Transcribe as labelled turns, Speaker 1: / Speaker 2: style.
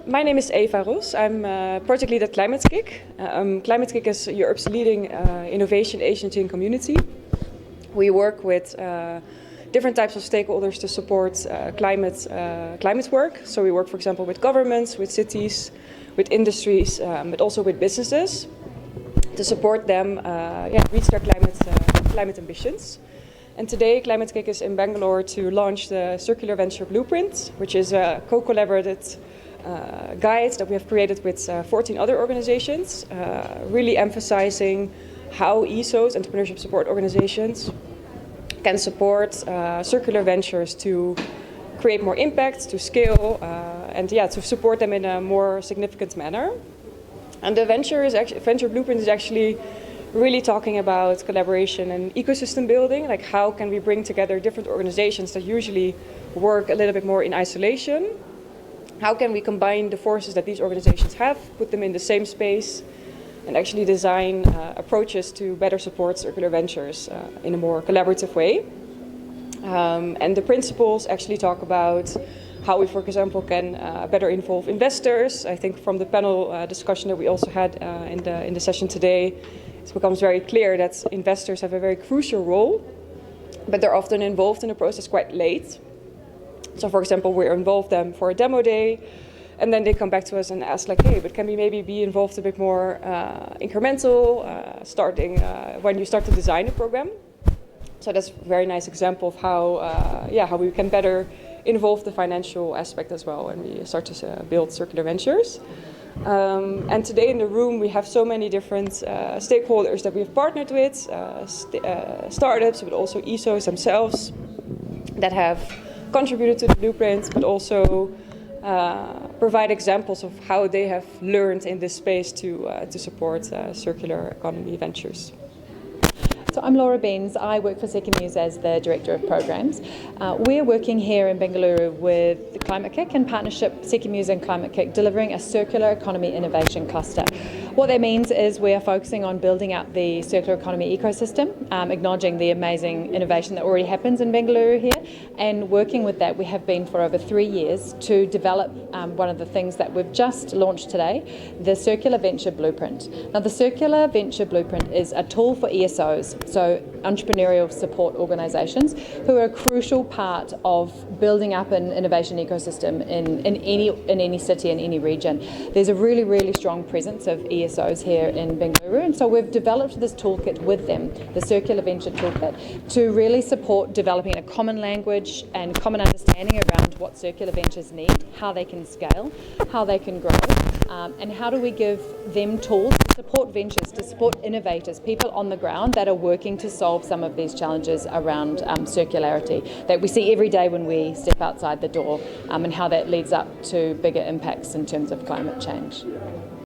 Speaker 1: My name is Eva Ros. I'm project lead at ClimateKick. ClimateKick is Europe's leading innovation agency and community. We work with different types of stakeholders to support climate work. So we work, for example, with governments, with cities, with industries, but also with businesses to support them reach their climate ambitions. And today, ClimateKick is in Bangalore to launch the Circular Venture Blueprint, which is a co-collaborated guide that we have created with 14 other organizations, really emphasizing how ESOs, Entrepreneurship Support Organizations, can support circular ventures to create more impact, to scale, and to support them in a more significant manner. And the Venture Blueprint is actually really talking about collaboration and ecosystem building, like how can we bring together different organizations that usually work a little bit more in isolation. How can we combine the forces that these organizations have, put them in the same space, and actually design approaches to better support circular ventures in a more collaborative way. And the principles actually talk about how we, for example, can better involve investors. I think from the panel discussion that we also had in the session today, it becomes very clear that investors have a very crucial role, but they're often involved in the process quite late. So, for example, we involve them for a demo day, and then they come back to us and ask, like, hey, but can we maybe be involved a bit more incremental, starting when you start to design a program? So that's a very nice example of how we can better involve the financial aspect as well when we start to build circular ventures. And today in the room we have so many different stakeholders that we've partnered with, startups, but also ESOs themselves that have contributed to the blueprint, but also provide examples of how they have learned in this space to support circular economy ventures.
Speaker 2: So I'm Laura Beans. I work for SecondMuse as the Director of Programs. We're working here in Bengaluru with ClimateKick in partnership, SecondMuse and ClimateKick, delivering a circular economy innovation cluster. What that means is we are focusing on building out the circular economy ecosystem, acknowledging the amazing innovation that already happens in Bengaluru here, and working with that we have been for over 3 years to develop one of the things that we've just launched today, the Circular Venture Blueprint. Now the Circular Venture Blueprint is a tool for ESOs, so Entrepreneurial Support Organizations, who are a crucial part of building up an innovation ecosystem in any city, in any region. There's a really, really strong presence of ESOs here in Bengaluru, and so we've developed this toolkit with them, the Circular Venture Toolkit, to really support developing a common language and common understanding around what circular ventures need, how they can scale, how they can grow, and how do we give them tools to support ventures, to support innovators, people on the ground that are working to solve some of these challenges around circularity that we see every day when we step outside the door, and how that leads up to bigger impacts in terms of climate change.